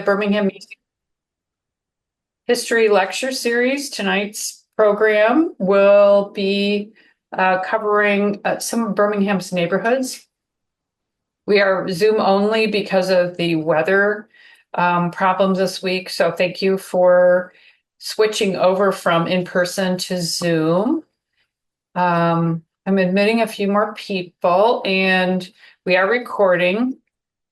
Birmingham Museum History Lecture Series. Tonight's program will be covering some of Birmingham's neighborhoods. We are Zoom only because of the weather problems this week, so thank you for switching over from in-person to Zoom. I'm admitting a few more people, and we are recording.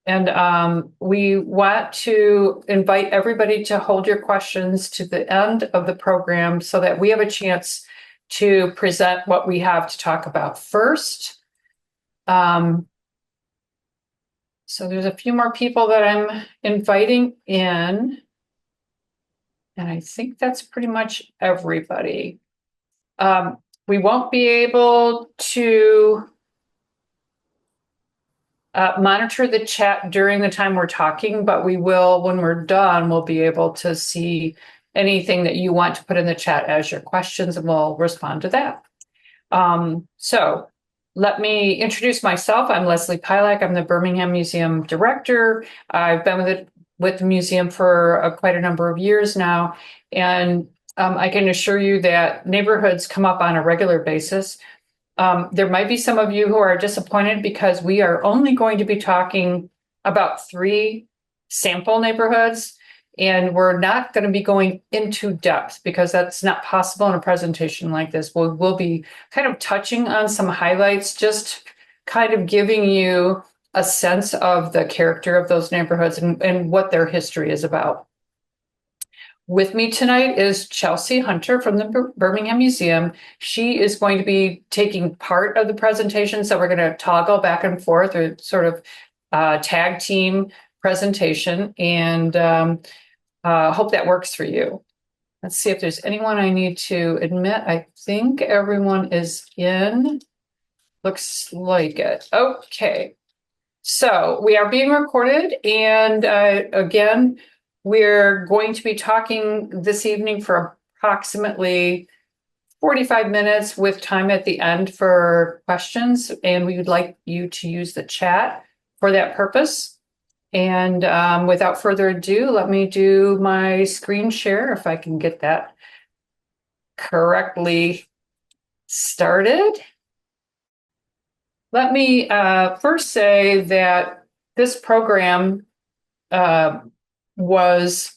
And we want to invite everybody to hold your questions to the end of the program so that we have a chance to present what we have to talk about first. So there's a few more people that I'm inviting in. And I think that's pretty much everybody. We won't be able to monitor the chat during the time we're talking, but we will, when we're done, we'll be able to see anything that you want to put in the chat as your questions, and we'll respond to that. So let me introduce myself. I'm Leslie Pielack. I'm the Birmingham Museum Director. I've been with the museum for quite a number of years now, and I can assure you that neighborhoods come up on a regular basis. There might be some of you who are disappointed because we are only going to be talking about 3 sample neighborhoods, and we're not going to be going into depth because that's not possible in a presentation like this. We'll be kind of touching on some highlights, just kind of giving you a sense of the character of those neighborhoods and what their history is about. With me tonight is Chelsea Hunter from the Birmingham Museum. She is going to be taking part of the presentation, so we're going to toggle back and forth, or sort of tag team presentation, and hope that works for you. Let's see if there's anyone I need to admit. I think everyone is in. Looks like it. Okay. So we are being recorded, and again, we're going to be talking this evening for approximately 45 minutes with time at the end for questions, and we would like you to use the chat for that purpose. And without further ado, let me do my screen share if I can get that correctly started. Let me first say that this program was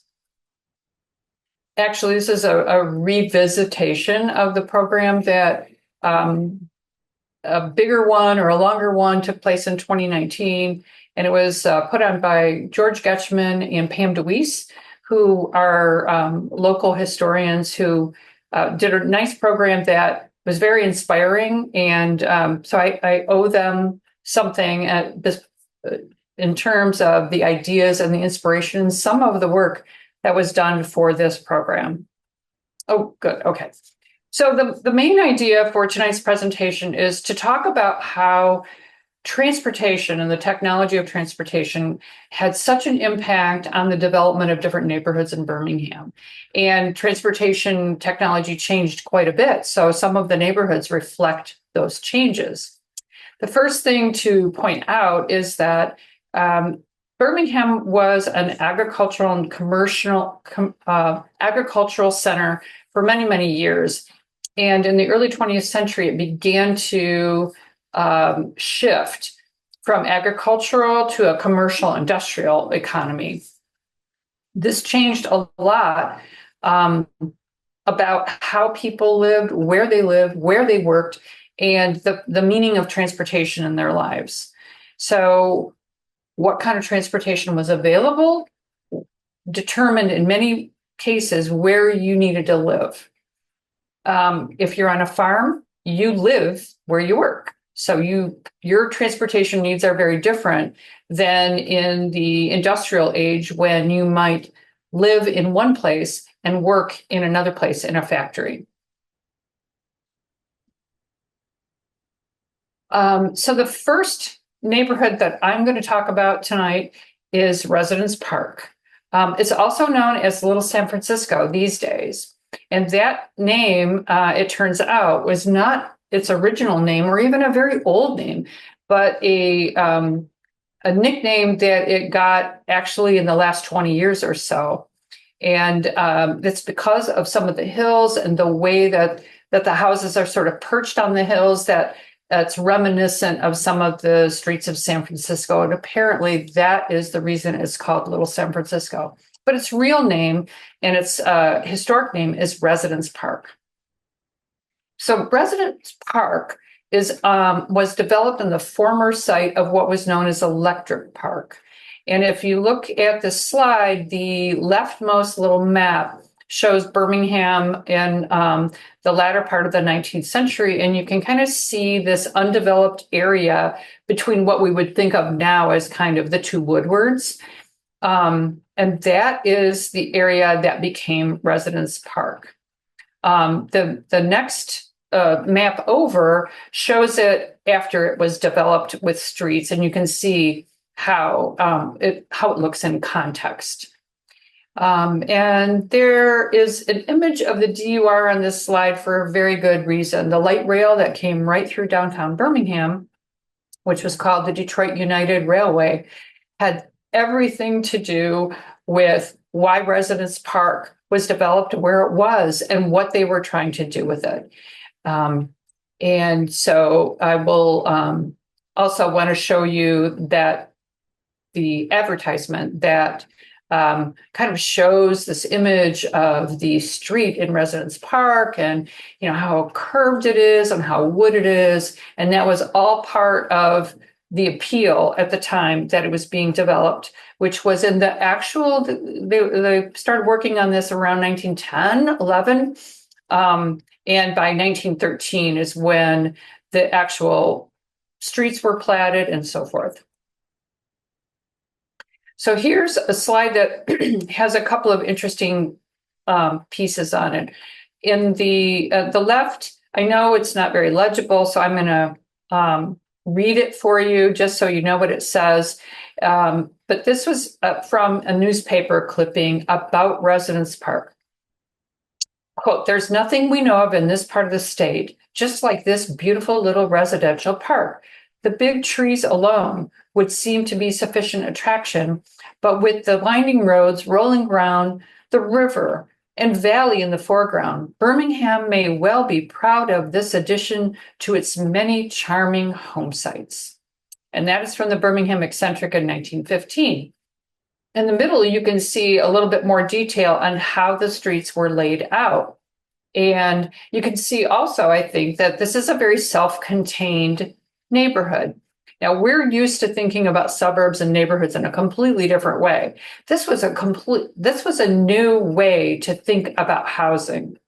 actually, this is a revisitation of the program that a bigger one or a longer one took place in 2019, and it was put on by George Getchman and Pam DeWeese, who are local historians who did a nice program that was very inspiring, and so I owe them something in terms of the ideas and the inspiration, some of the work that was done for this program. Oh, good. Okay. So the main idea for tonight's presentation is to talk about how transportation and the technology of transportation had such an impact on the development of different neighborhoods in Birmingham. And transportation technology changed quite a bit, so some of the neighborhoods reflect those changes. The first thing to point out is that Birmingham was an agricultural and commercial agricultural center for many, many years. And in the early 20th century, it began to shift from agricultural to a commercial industrial economy. This changed a lot about how people lived, where they worked, and the meaning of transportation in their lives. So what kind of transportation was available determined in many cases where you needed to live. If you're on a farm, you live where you work. So your transportation needs are very different than in the industrial age, when you might live in one place and work in another place in a factory. So the first neighborhood that I'm going to talk about tonight is Residence Park. It's also known as Little San Francisco these days. And that name, it turns out, was not its original name or even a very old name, but a a nickname that it got actually in the last 20 years or so. And it's because of some of the hills and the way that the houses are sort of perched on the hills, that's reminiscent of some of the streets of San Francisco. And apparently that is the reason it's called Little San Francisco. But its real name and its historic name is Residence Park. So Residence Park was developed in the former site of what was known as Electric Park. And if you look at the slide, the leftmost little map shows Birmingham in the latter part of the 19th century. And you can kind of see this undeveloped area between what we would think of now as kind of the two Woodwards. And that is the area that became Residence Park. The next map over shows it after it was developed with streets, and you can see how it looks in context. And there is an image of the DUR on this slide for a very good reason. The light rail that came right through downtown Birmingham, which was called the Detroit United Railway, had everything to do with why Residence Park was developed where it was and what they were trying to do with it. And so I will also want to show you that the advertisement that kind of shows this image of the street in Residence Park and, you know, how curved it is and how wooded it is. And that was all part of the appeal at the time that it was being developed, which was in the actual, they started working on this around 1910, 11. And by 1913 is when the actual streets were platted and so forth. So here's a slide that has a couple of interesting pieces on it. In the left, I know it's not very legible, so I'm going to read it for you just so you know what it says. But this was from a newspaper clipping about Residence Park. Quote, "There's nothing we know of in this part of the state, just like this beautiful little residential park. The big trees alone would seem to be sufficient attraction, but with the winding roads, rolling ground, the river, and valley in the foreground, Birmingham may well be proud of this addition to its many charming home sites." And that is from the Birmingham Eccentric in 1915. In the middle, you can see a little bit more detail on how the streets were laid out. And you can see also, I think, that this is a very self-contained neighborhood. Now, we're used to thinking about suburbs and neighborhoods in a completely different way. This was a new way to think about housing.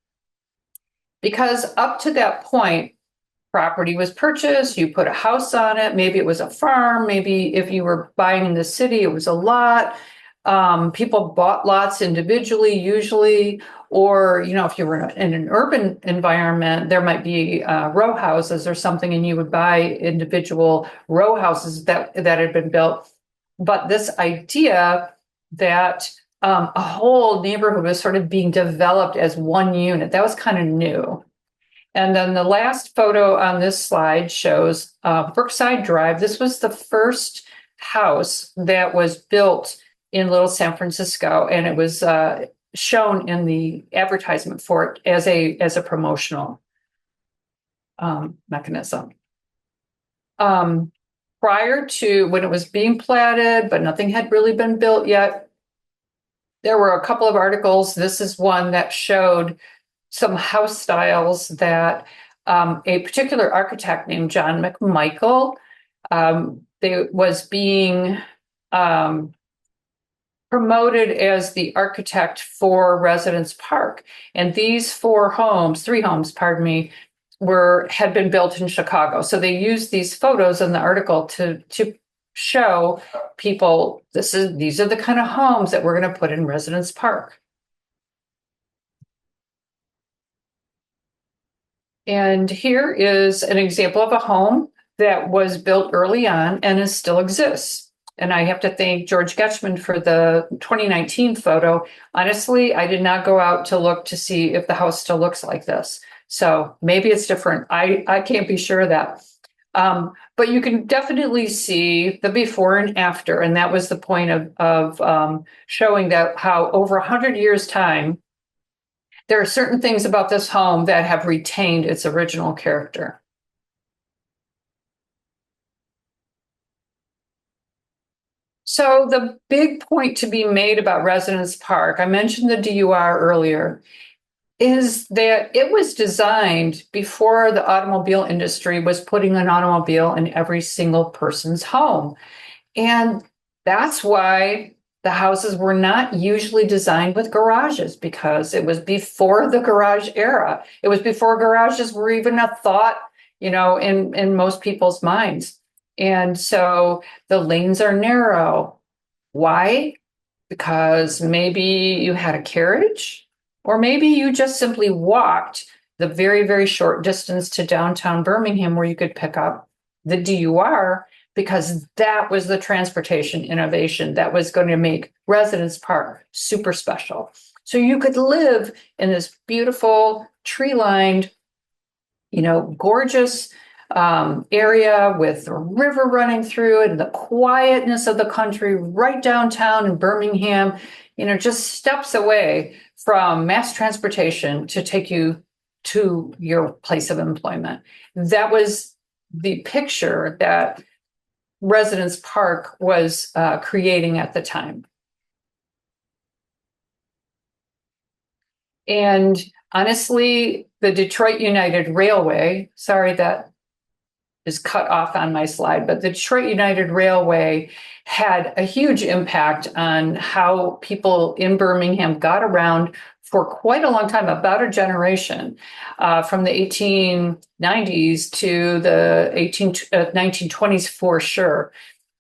Because up to that point, property was purchased, you put a house on it, maybe it was a farm, maybe if you were buying in the city, it was a lot. People bought lots individually, usually, or, you know, if you were in an urban environment, there might be row houses or something, and you would buy individual row houses that had been built. But this idea that a whole neighborhood was sort of being developed as one unit, that was kind of new. And then the last photo on this slide shows Brookside Drive. This was the first house that was built in Little San Francisco, and it was shown in the advertisement for it as a promotional mechanism. Prior to when it was being platted, but nothing had really been built yet, there were a couple of articles. This is one that showed some house styles that a particular architect named John McMichael was being promoted as the architect for Residence Park. And these three homes, had been built in Chicago. So they used these photos in the article to show people these are the kind of homes that we're going to put in Residence Park. And here is an example of a home that was built early on and still exists. And I have to thank George Getchman for the 2019 photo. Honestly, I did not go out to look to see if the house still looks like this. So maybe it's different. I can't be sure of that. But you can definitely see the before and after, and that was the point of showing that how over 100 years' time, there are certain things about this home that have retained its original character. So the big point to be made about Residence Park, I mentioned the DUR earlier, is that it was designed before the automobile industry was putting an automobile in every single person's home. And that's why the houses were not usually designed with garages, because it was before the garage era. It was before garages were even a thought, in most people's minds. And so the lanes are narrow. Why? Because maybe you had a carriage, or maybe you just simply walked the very, very short distance to downtown Birmingham where you could pick up the DUR, because that was the transportation innovation that was going to make Residence Park super special. So you could live in this beautiful, tree-lined, gorgeous area with a river running through it and the quietness of the country right downtown in Birmingham, just steps away from mass transportation to take you to your place of employment. That was the picture that Residence Park was creating at the time. And honestly, the Detroit United Railway, sorry that is cut off on my slide, but the Detroit United Railway had a huge impact on how people in Birmingham got around for quite a long time, about a generation, from the 1890s to the 1920s for sure.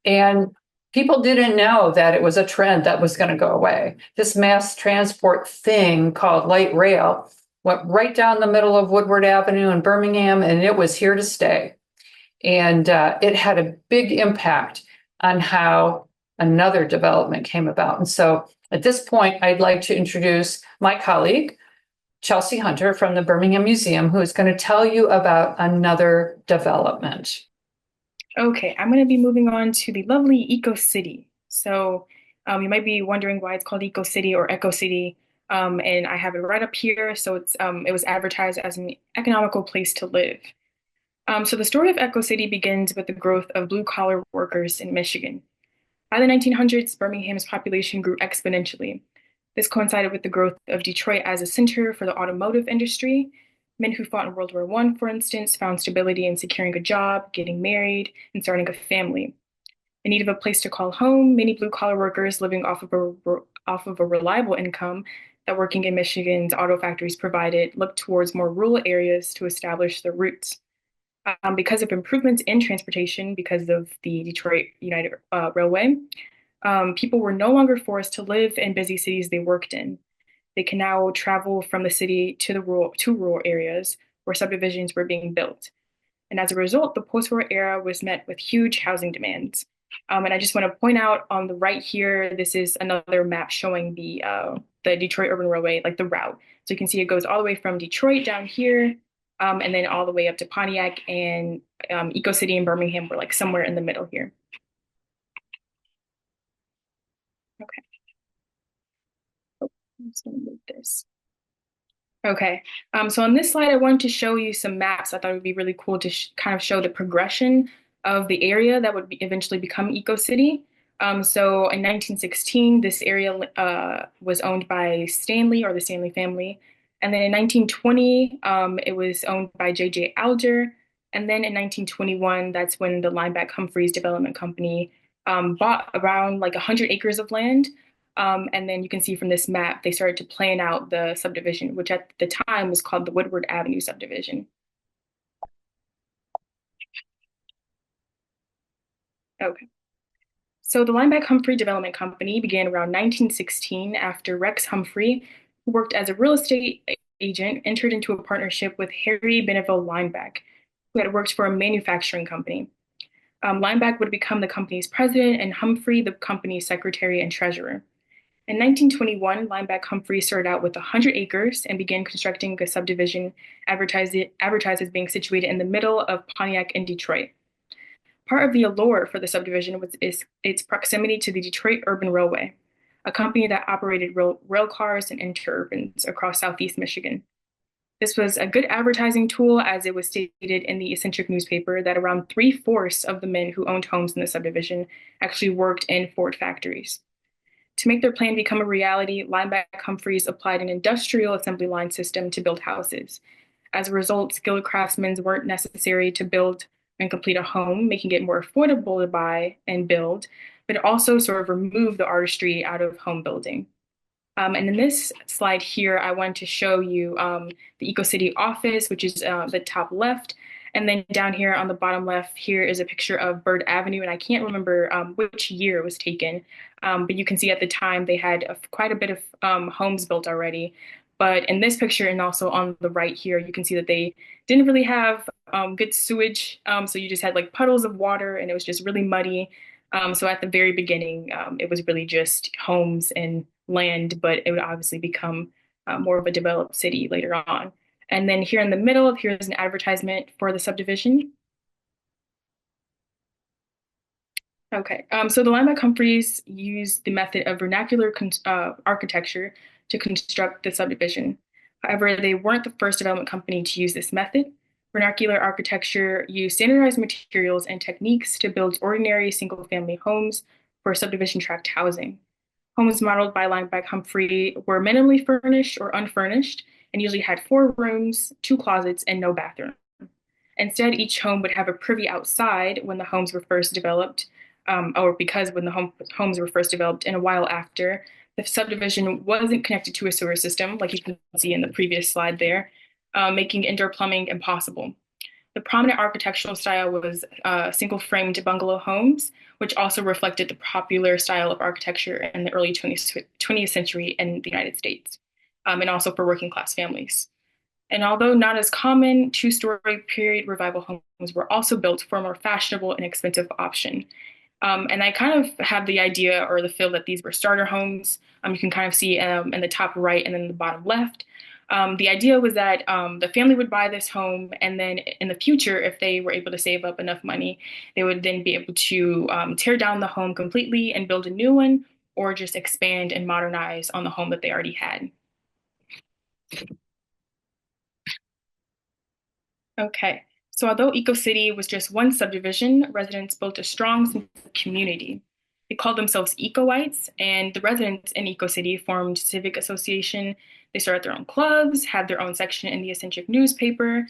And people didn't know that it was a trend that was going to go away. This mass transport thing called light rail went right down the middle of Woodward Avenue in Birmingham, and it was here to stay. And it had a big impact on how another development came about. And so at this point, I'd like to introduce my colleague, Chelsea Hunter from the Birmingham Museum, who is going to tell you about another development. Okay, I'm going to be moving on to the lovely Eco City. So you might be wondering why it's called Eco City or Eco City. And I have it right up here. So it was advertised as an economical place to live. So the story of Echo City begins with the growth of blue-collar workers in Michigan. By the 1900s, Birmingham's population grew exponentially. This coincided with the growth of Detroit as a center for the automotive industry. Men who fought in World War I, for instance, found stability in securing a job, getting married, and starting a family. In need of a place to call home, many blue-collar workers living off of a reliable income that working in Michigan's auto factories provided looked towards more rural areas to establish their roots. Because of improvements in transportation, because of the Detroit United Railway, people were no longer forced to live in busy cities they worked in. They can now travel from the city to the rural areas where subdivisions were being built. And as a result, the post-war era was met with huge housing demands. And I just want to point out on the right here, this is another map showing the Detroit Urban Railway, like the route. So you can see it goes all the way from Detroit down here, and then all the way up to Pontiac, and Eco City and Birmingham were like somewhere in the middle here. Okay, oh, I'm just gonna move this. Okay, so on this slide, I wanted to show you some maps. I thought it would be really cool to kind of show the progression of the area that would eventually become Eco City. So in 1916, this area was owned by Stanley, or the Stanley family. And then in 1920, it was owned by J.J. Alger. And then in 1921, that's when the Lineback Humphreys Development Company bought around like 100 acres of land. And then you can see from this map, they started to plan out the subdivision, which at the time was called the Woodward Avenue subdivision. Okay. So the Lineback Humphrey Development Company began around 1916 after Rex Humphrey, who worked as a real estate agent, entered into a partnership with Harry Beneville Lineback, who had worked for a manufacturing company. Lineback would become the company's president and Humphrey the company's secretary and treasurer. In 1921, Lineback Humphrey started out with 100 acres and began constructing a subdivision advertised as being situated in the middle of Pontiac and Detroit. Part of the allure for the subdivision was its proximity to the Detroit Urban Railway, a company that operated rail cars and interurbans across Southeast Michigan. This was a good advertising tool, as it was stated in the eccentric newspaper that around three-fourths of the men who owned homes in the subdivision actually worked in Ford factories. To make their plan become a reality, Lineback Humphreys applied an industrial assembly line system to build houses. As a result, skilled craftsmen weren't necessary to build and complete a home, making it more affordable to buy and build, but it also sort of removed the artistry out of home building. And in this slide here, I wanted to show you the EcoCity office, which is the top left. And then down here on the bottom left, here is a picture of Bird Avenue. And I can't remember which year it was taken, but you can see at the time they had quite a bit of homes built already. But in this picture and also on the right here, you can see that they didn't really have good sewage. So you just had like puddles of water and it was just really muddy. So at the very beginning, it was really just homes and land, but it would obviously become more of a developed city later on. And then here in the middle, here's an advertisement for the subdivision. Okay, so the Lineback Humphreys used the method of vernacular architecture to construct the subdivision. However, they weren't the first development company to use this method. Vernacular architecture used standardized materials and techniques to build ordinary single-family homes for subdivision tract housing. Homes modeled by Lineback Humphrey were minimally furnished or unfurnished and usually had four rooms, two closets, and no bathroom. Instead, each home would have a privy outside when the homes were first developed, or because when the homes were first developed, and a while after, the subdivision wasn't connected to a sewer system, like you can see in the previous slide there, making indoor plumbing impossible. The prominent architectural style was single-framed bungalow homes, which also reflected the popular style of architecture in the early 20th century in the United States, and also for working-class families. And although not as common, two-story period revival homes were also built for a more fashionable and expensive option. And I kind of have the idea or the feel that these were starter homes. You can kind of see in the top right and then the bottom left. The idea was that the family would buy this home, and then in the future, if they were able to save up enough money, they would then be able to tear down the home completely and build a new one, or just expand and modernize on the home that they already had. Okay, so although EcoCity was just one subdivision, residents built a strong sense of community. They called themselves Ecoites, and the residents in EcoCity formed civic association. They started their own clubs, had their own section in the eccentric newspaper.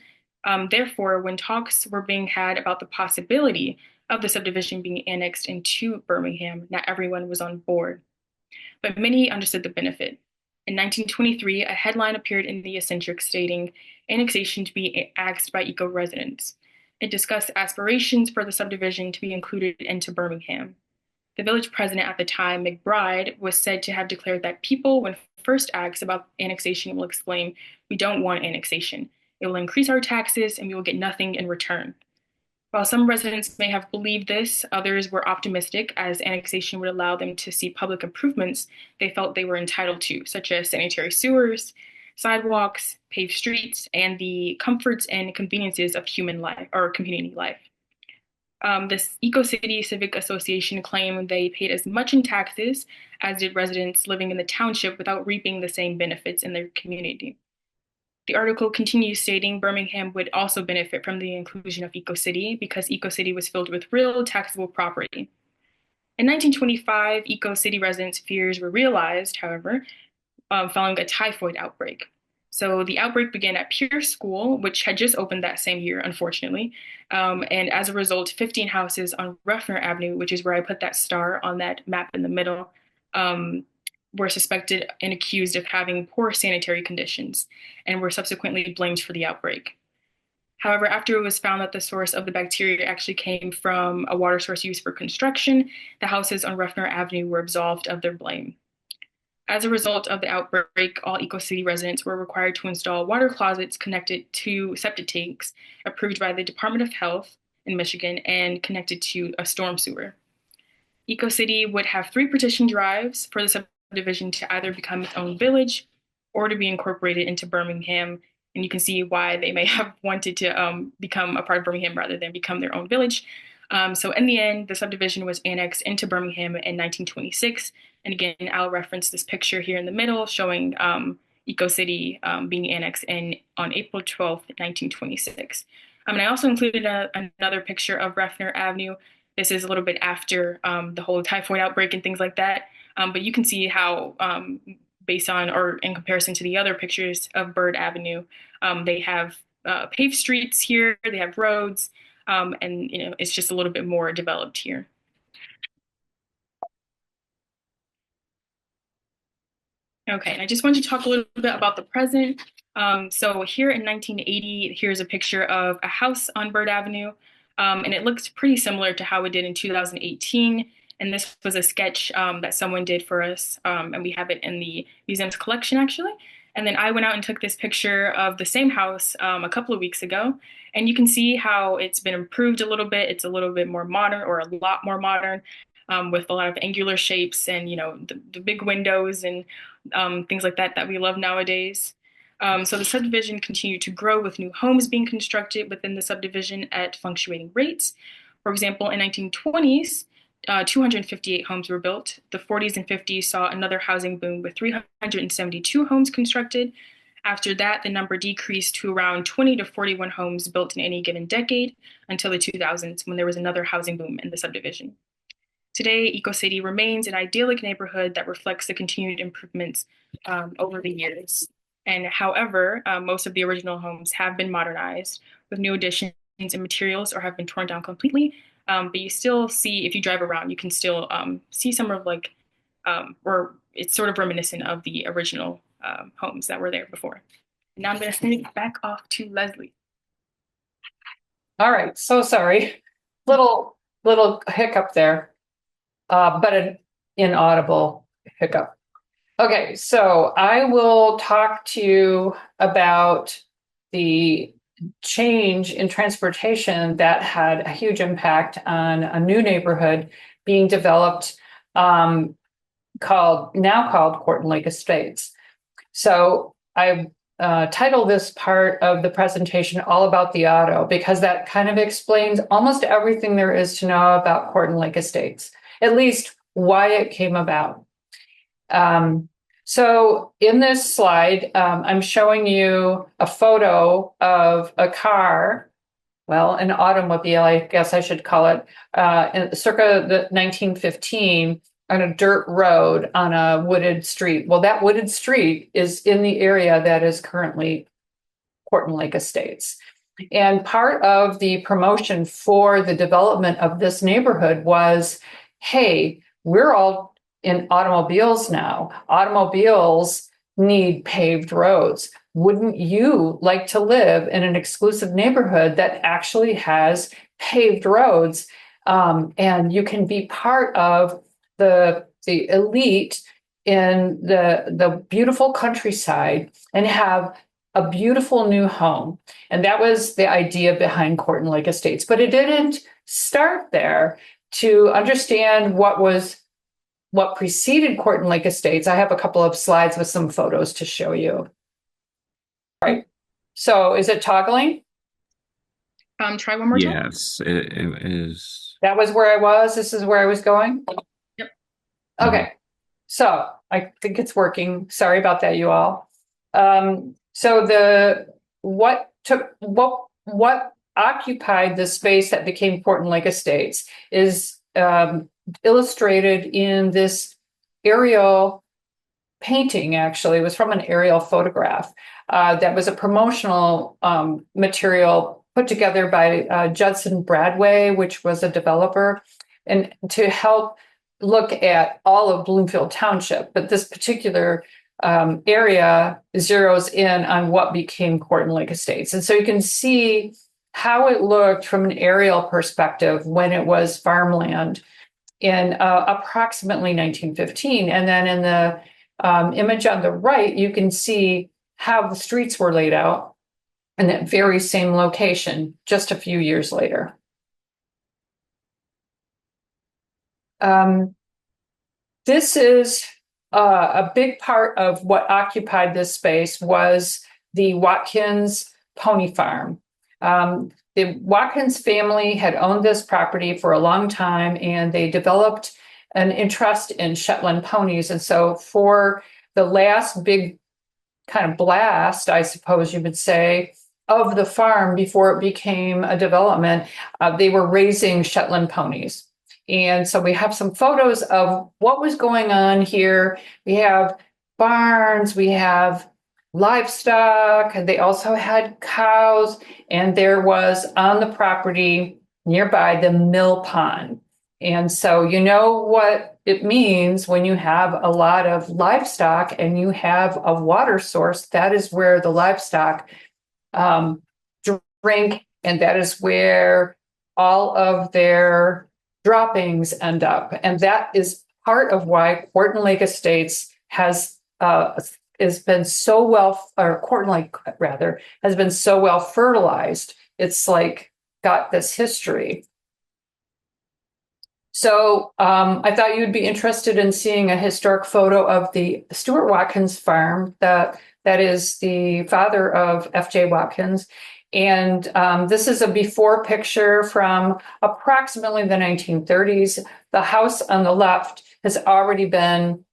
Therefore, when talks were being had about the possibility of the subdivision being annexed into Birmingham, not everyone was on board, but many understood the benefit. In 1923, a headline appeared in the eccentric stating annexation to be axed by eco residents. It discussed aspirations for the subdivision to be included into Birmingham. The village president at the time, McBride, was said to have declared that people, when first asked about annexation, will exclaim, "We don't want annexation. It will increase our taxes and we will get nothing in return." While some residents may have believed this, others were optimistic, as annexation would allow them to see public improvements they felt they were entitled to, such as sanitary sewers, sidewalks, paved streets, and the comforts and conveniences of human life or community life. This EcoCity Civic Association claimed they paid as much in taxes as did residents living in the township without reaping the same benefits in their community. The article continues stating Birmingham would also benefit from the inclusion of EcoCity because EcoCity was filled with real taxable property. In 1925, EcoCity residents' fears were realized, however, following a typhoid outbreak. So the outbreak began at Pierce School, which had just opened that same year, unfortunately. And as a result, 15 houses on Ruffner Avenue, which is where I put that star on that map in the middle, were suspected and accused of having poor sanitary conditions and were subsequently blamed for the outbreak. However, after it was found that the source of the bacteria actually came from a water source used for construction, the houses on Ruffner Avenue were absolved of their blame. As a result of the outbreak, all EcoCity residents were required to install water closets connected to septic tanks approved by the Department of Health in Michigan and connected to a storm sewer. EcoCity would have three petition drives for the subdivision to either become its own village or to be incorporated into Birmingham. And you can see why they may have wanted to become a part of Birmingham rather than become their own village. So in the end, the subdivision was annexed into Birmingham in 1926. And again, I'll reference this picture here in the middle showing Eco City being annexed in on April 12th, 1926. And I also included another picture of Refner Avenue. This is a little bit after the whole typhoid outbreak and things like that. But you can see how, based on or in comparison to the other pictures of Bird Avenue, they have paved streets here, they have roads, and it's just a little bit more developed here. Okay, and I just wanted to talk a little bit about the present. So here in 1980, here's a picture of a house on Bird Avenue, and it looks pretty similar to how it did in 2018. And this was a sketch that someone did for us, and we have it in the museum's collection actually. And then I went out and took this picture of the same house a couple of weeks ago, and you can see how it's been improved a little bit. It's a little bit more modern, or a lot more modern, with a lot of angular shapes and the big windows and things like that that we love nowadays. So the subdivision continued to grow with new homes being constructed within the subdivision at fluctuating rates. For example, in 1920s, 258 homes were built. The 40s and 50s saw another housing boom with 372 homes constructed. After that, the number decreased to around 20 to 41 homes built in any given decade until the 2000s, when there was another housing boom in the subdivision. Today, Eco City remains an idyllic neighborhood that reflects the continued improvements over the years. And however, most of the original homes have been modernized with new additions and materials, or have been torn down completely. But you still see, if you drive around, you can still see some of or it's sort of reminiscent of the original homes that were there before. Now I'm going to send it back off to Leslie. All right, so sorry. Little hiccup there, but an inaudible hiccup. Okay, so I will talk to you about the change in transportation that had a huge impact on a new neighborhood being developed, called Quarton Lake Estates. So I title this part of the presentation All About the Auto, because that kind of explains almost everything there is to know about Quarton Lake Estates, at least why it came about. So in this slide, I'm showing you a photo of a car, well, an automobile, I guess I should call it, circa the 1915, on a dirt road on a wooded street. Well, that wooded street is in the area that is currently Quarton Lake Estates. And part of the promotion for the development of this neighborhood was, hey, we're all in automobiles now. Automobiles need paved roads. Wouldn't you like to live in an exclusive neighborhood that actually has paved roads? And you can be part of the elite in the beautiful countryside and have a beautiful new home. And that was the idea behind Quarton Lake Estates. But it didn't start there. To understand what preceded Quarton Lake Estates, I have a couple of slides with some photos to show you. All right. So is it toggling? Try one more time. Yes, it is. That was where I was. This is where I was going. Yep. Okay. So I think it's working. Sorry about that, you all. So what occupied the space that became Quarton Lake Estates is illustrated in this aerial painting. Actually, it was from an aerial photograph that was a promotional material put together by Judson Bradway, which was a developer, and to help look at all of Bloomfield Township. But this particular area zeroes in on what became Quarton Lake Estates. And so you can see how it looked from an aerial perspective when it was farmland in approximately 1915. And then in the image on the right, you can see how the streets were laid out in that very same location just a few years later. This is a big part of what occupied this space was the Watkins Pony Farm. the Watkins family had owned this property for a long time, and they developed an interest in Shetland ponies. And so for the last big kind of blast, I suppose you would say, of the farm before it became a development, they were raising Shetland ponies. And so we have some photos of what was going on here. We have barns, we have livestock, and they also had cows, and there was on the property nearby the mill pond. And so you know what it means when you have a lot of livestock and you have a water source. That is where the livestock drink, and that is where all of their droppings end up. And that is part of why Quarton Lake Estates has been so well, or Quarton Lake rather, has been so well fertilized. It's like got this history. So I thought you'd be interested in seeing a historic photo of the Stuart Watkins farm. That is the father of F.J. Watkins. And this is a before picture from approximately the 1930s. The house on the left has already been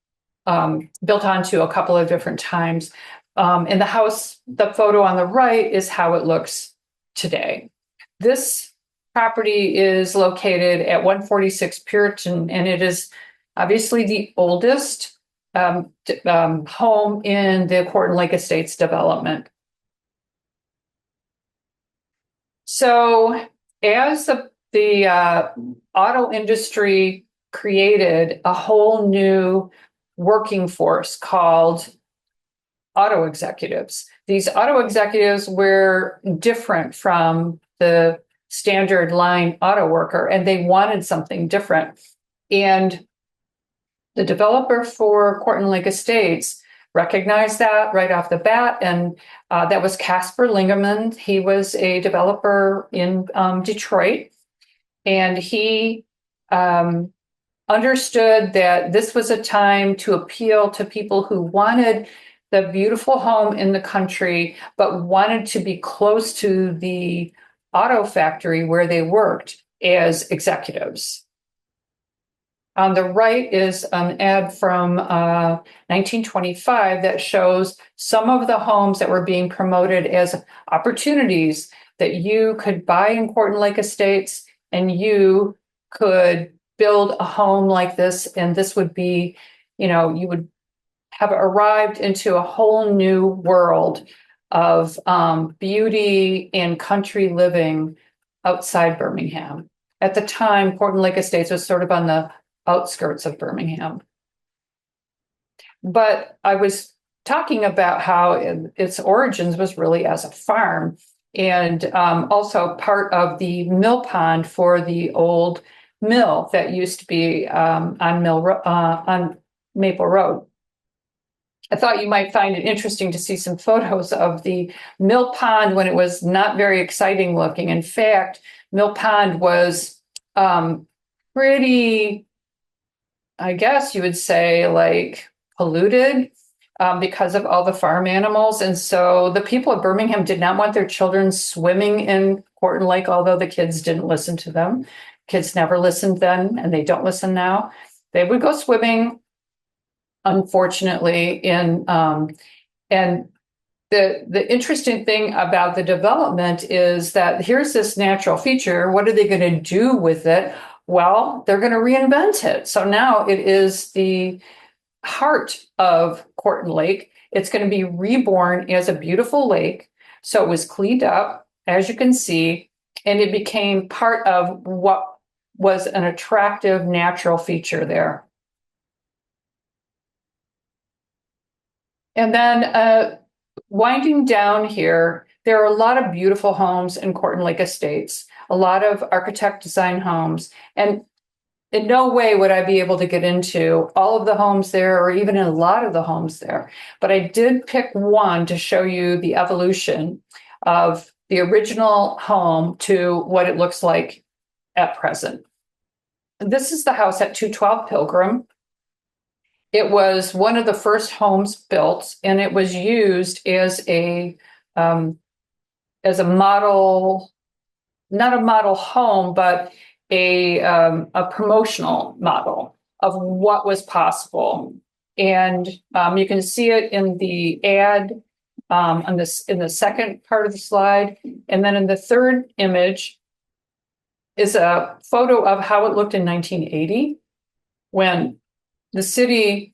built onto a couple of different times. And the house, the photo on the right is how it looks today. This property is located at 146 Puritan, and it is obviously the oldest home in the Quarton Lake Estates development. So as the auto industry created a whole new working force called auto executives. These auto executives were different from the standard line auto worker, and they wanted something different. And the developer for Quarton Lake Estates recognized that right off the bat, and that was Casper Lingeman. He was a developer in Detroit, and he understood that this was a time to appeal to people who wanted the beautiful home in the country, but wanted to be close to the auto factory where they worked as executives. On the right is an ad from 1925 that shows some of the homes that were being promoted as opportunities that you could buy in Quarton Lake Estates, and you could build a home like this, and this would be, you would have arrived into a whole new world of beauty and country living outside Birmingham. At the time, Quarton Lake Estates was sort of on the outskirts of Birmingham. But I was talking about how its origins was really as a farm, and also part of the mill pond for the old mill that used to be on Maple Road. I thought you might find it interesting to see some photos of the mill pond when it was not very exciting looking. In fact, mill pond was pretty, I guess you would say, like polluted because of all the farm animals. And so the people of Birmingham did not want their children swimming in Quarton Lake, although the kids didn't listen to them. Kids never listened then, and they don't listen now. They would go swimming, unfortunately, and the interesting thing about the development is that here's this natural feature. What are they going to do with it? Well, they're going to reinvent it. So now it is the heart of Quarton Lake. It's going to be reborn as a beautiful lake. So it was cleaned up, as you can see, and it became part of what was an attractive natural feature there. And then winding down here, there are a lot of beautiful homes in Quarton Lake Estates, a lot of architect design homes. And in no way would I be able to get into all of the homes there, or even in a lot of the homes there. But I did pick one to show you the evolution of the original home to what it looks like at present. This is the house at 212 Pilgrim. It was one of the first homes built, and it was used as a model not a model home, but a promotional model of what was possible. And you can see it in the ad on this in the second part of the slide. And then in the third image is a photo of how it looked in 1980 when the city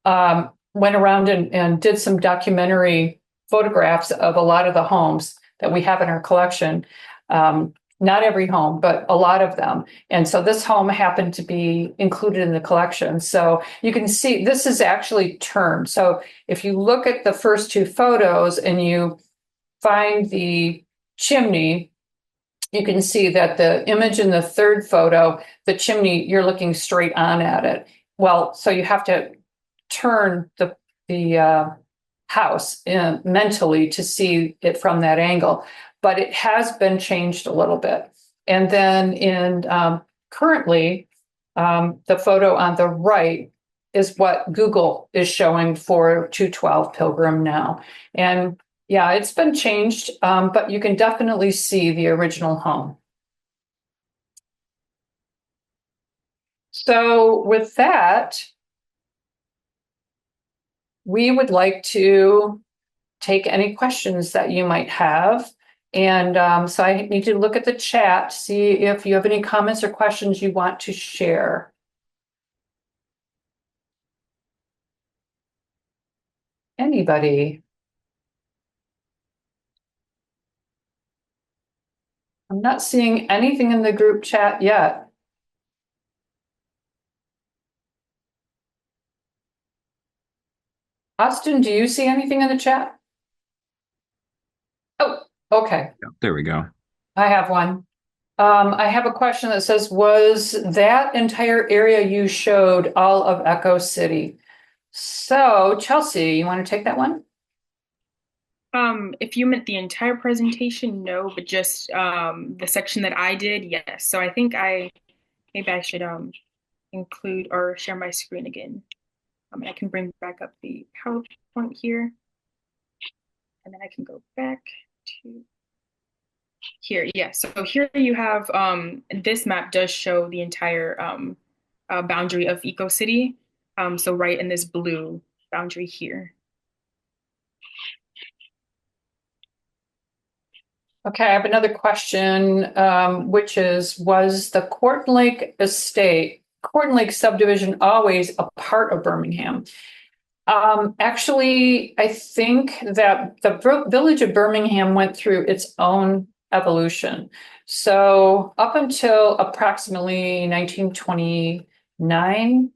went around and did some documentary photographs of a lot of the homes that we have in our collection. Not every home, but a lot of them. And so this home happened to be included in the collection. So you can see this is actually turned. So if you look at the first two photos and you find the chimney, you can see that the image in the third photo, the chimney, you're looking straight on at it. Well, so you have to turn the house mentally to see it from that angle, but it has been changed a little bit. And then in currently, the photo on the right is what Google is showing for 212 Pilgrim now. And yeah, it's been changed, but you can definitely see the original home. So with that, we would like to take any questions that you might have. And so I need to look at the chat, see if you have any comments or questions you want to share. Anybody? I'm not seeing anything in the group chat yet. Austin, do you see anything in the chat? Oh, okay. Yeah, there we go. I have one. I have a question that says, was that entire area you showed all of Echo City? So, Chelsea, you want to take that one? If you meant the entire presentation, no, but just the section that I did, yes. So I think maybe I should include or share my screen again. I can bring back up the PowerPoint here, and then I can go back to here. Yeah, so here you have this map does show the entire boundary of Eco City. So right in this blue boundary here. Okay, I have another question, which is, was the Quarton Lake subdivision always a part of Birmingham? Actually, I think that the village of Birmingham went through its own evolution. So up until approximately 1929,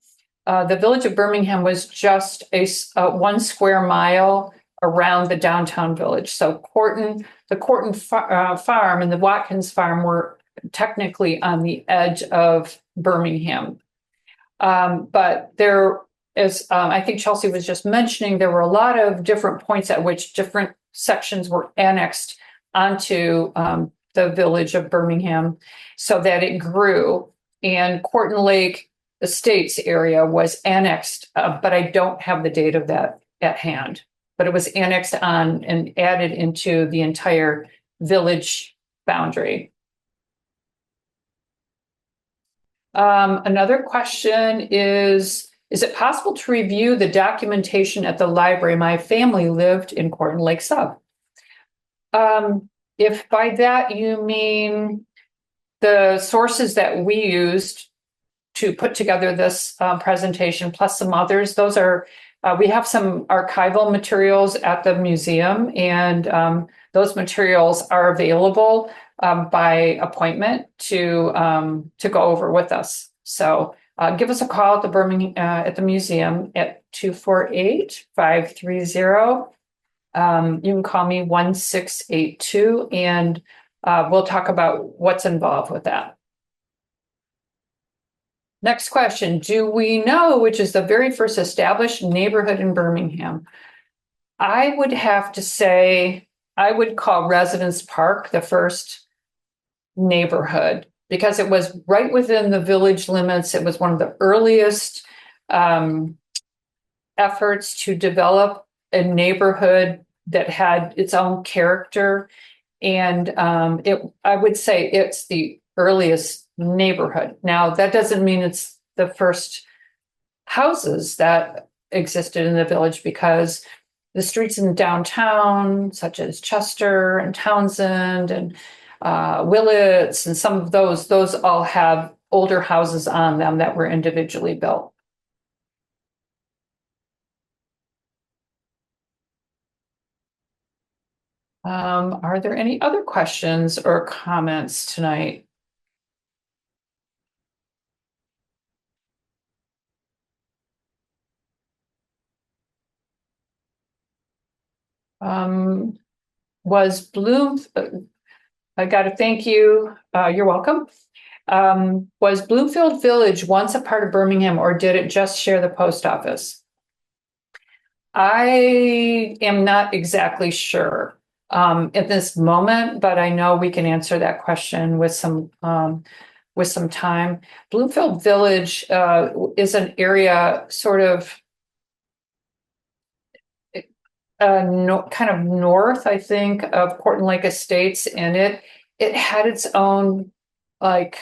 the village of Birmingham was just a 1 square mile around the downtown village. So the Quarton farm and the Watkins farm were technically on the edge of Birmingham. But there is, I think Chelsea was just mentioning, there were a lot of different points at which different sections were annexed onto the village of Birmingham so that it grew. And Quarton Lake Estates area was annexed, but I don't have the date of that at hand. But it was annexed on and added into the entire village boundary. Another question is it possible to review the documentation at the library? My family lived in Quarton Lake Sub. If by that you mean the sources that we used to put together this presentation, plus some others, those are, we have some archival materials at the museum, and those materials are available by appointment to go over with us. So give us a call at the Birmingham at the museum at 248-530. You can call me 1682, and we'll talk about what's involved with that. Next question. Do we know which is the very first established neighborhood in Birmingham? I would have to say I would call Residence Park the first neighborhood because it was right within the village limits. It was one of the earliest efforts to develop a neighborhood that had its own character. And I would say it's the earliest neighborhood. Now, that doesn't mean it's the first houses that existed in the village, because the streets in downtown, such as Chester and Townsend and Willits, and some of those all have older houses on them that were individually built. Are there any other questions or comments tonight? Was Bloom, I got to thank you. You're welcome. Was Bloomfield Village once a part of Birmingham, or did it just share the post office? I am not exactly sure at this moment, but I know we can answer that question with some time. Bloomfield Village is an area sort of kind of north, I think, of Quarton Lake Estates, and it had its own like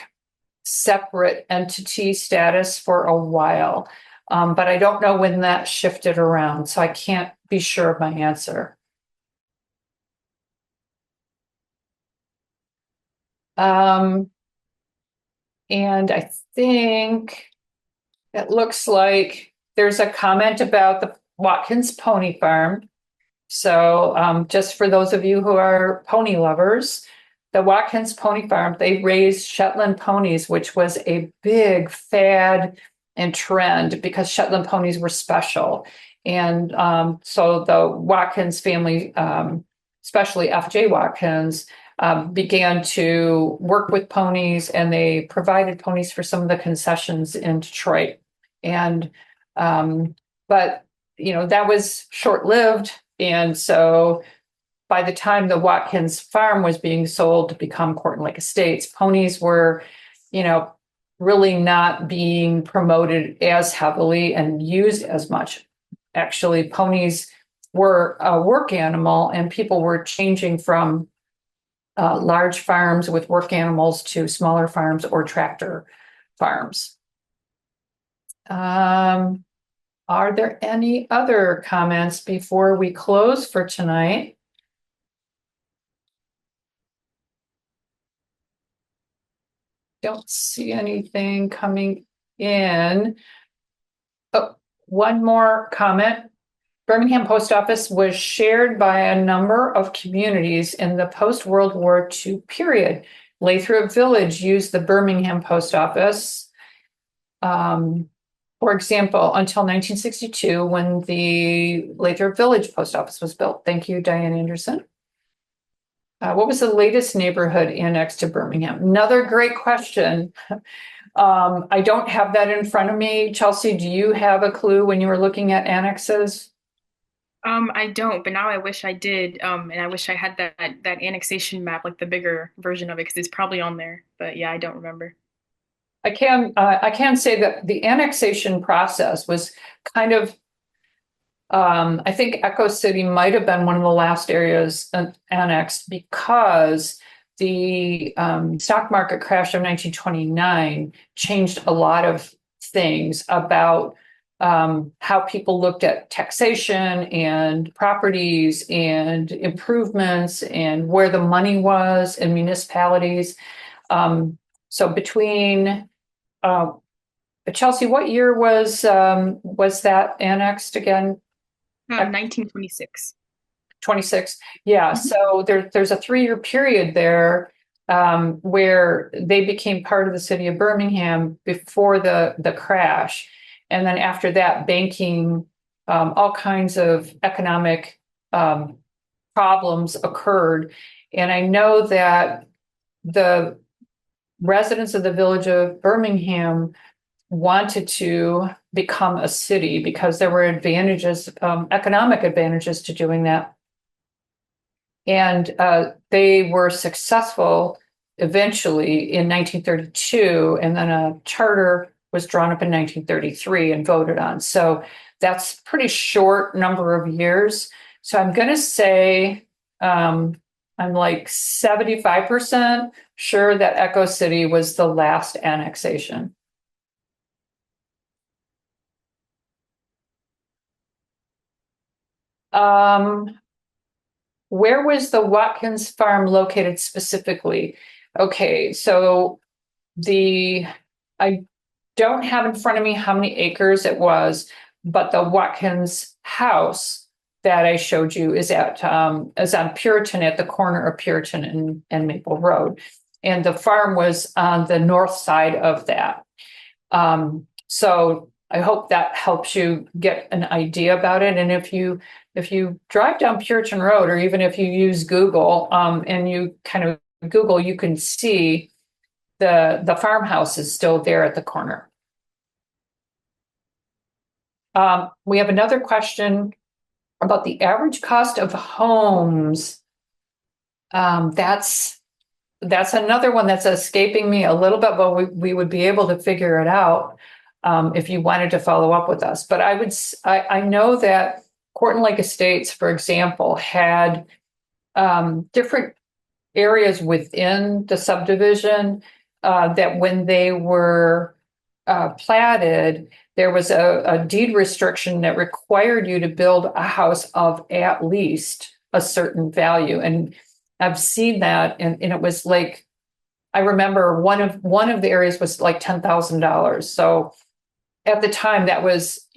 separate entity status for a while. But I don't know when that shifted around, so I can't be sure of my answer. And I think it looks like there's a comment about the Watkins Pony Farm. So just for those of you who are pony lovers, the Watkins Pony Farm, they raised Shetland ponies, which was a big fad and trend because Shetland ponies were special. And so the Watkins family, especially F.J. Watkins, began to work with ponies, and they provided ponies for some of the concessions in Detroit. And but that was short-lived. And so by the time the Watkins farm was being sold to become Quarton Lake Estates, ponies were, really not being promoted as heavily and used as much. Actually, ponies were a work animal, and people were changing from large farms with work animals to smaller farms or tractor farms. Are there any other comments before we close for tonight? Don't see anything coming in. Oh, one more comment. Birmingham Post Office was shared by a number of communities in the post-World War II period. Lathrop Village used the Birmingham Post Office. For example, until 1962, when the Lathrop Village Post Office was built. Thank you, Diane Anderson. What was the latest neighborhood annexed to Birmingham? Another great question. I don't have that in front of me. Chelsea, do you have a clue when you were looking at annexes? I don't, but now I wish I did. And I wish I had that annexation map, like the bigger version of it, because it's probably on there. But yeah, I don't remember. I can say that the annexation process was kind of, I think Echo City might have been one of the last areas annexed, because the stock market crash of 1929 changed a lot of things about how people looked at taxation and properties and improvements and where the money was in municipalities. So between Chelsea, what year was that annexed again? 1926. 26. Yeah. Mhm. So there's a 3-year period there where they became part of the city of Birmingham before the crash. And then after that, banking, all kinds of economic problems occurred. And I know that the residents of the village of Birmingham wanted to become a city because there were advantages, economic advantages to doing that. And they were successful eventually in 1932, and then a charter was drawn up in 1933 and voted on. So that's a pretty short number of years. So I'm going to say, I'm I'm like 75% sure that Echo City was the last annexation. Where was the Watkins farm located specifically? Okay, so I don't have in front of me how many acres it was, but the Watkins house that I showed you is on Puritan, at the corner of Puritan and Maple Road. And the farm was on the north side of that. So I hope that helps you get an idea about it. And if you drive down Puritan Road, or even if you use Google, and you kind of Google, you can see the farmhouse is still there at the corner. We have another question about the average cost of homes. That's another one that's escaping me a little bit, but we would be able to figure it out if you wanted to follow up with us. But I know that Quarton Lake Estates, for example, had different areas within the subdivision that when they were platted, there was a deed restriction that required you to build a house of at least a certain value. And I've seen that, and it was like, I remember one of the areas was like $10,000. So at the time, that was,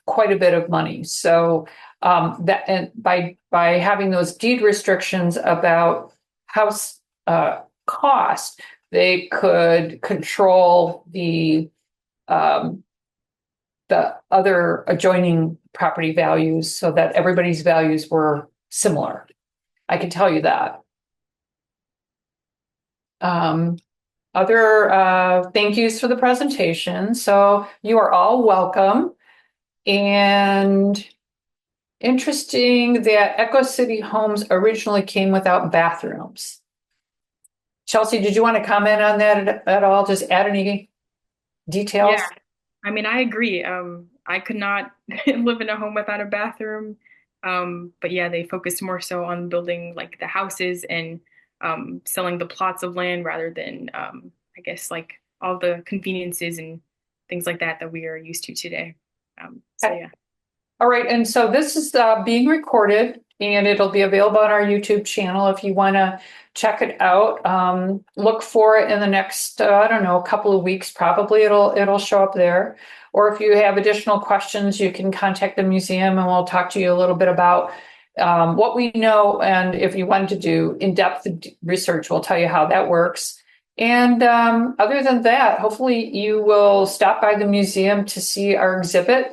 quite a bit of money. So that, and by having those deed restrictions about house cost, they could control the other adjoining property values so that everybody's values were similar. I can tell you that. Other thank yous for the presentation. So you are all welcome. And interesting that Echo City homes originally came without bathrooms. Chelsea, did you want to comment on that at all? Just add any details? Yeah, I mean, I agree. I could not live in a home without a bathroom. But yeah, they focused more so on building like the houses and selling the plots of land rather than, I guess, like all the conveniences and things like that we are used to today. So yeah. All right, and so this is being recorded, and it'll be available on our YouTube channel if you want to check it out. Look for it in the next, I don't know, a couple of weeks. Probably it'll show up there. Or if you have additional questions, you can contact the museum, and we'll talk to you a little bit about what we know. And if you wanted to do in-depth research, we'll tell you how that works. And other than that, hopefully you will stop by the museum to see our exhibit.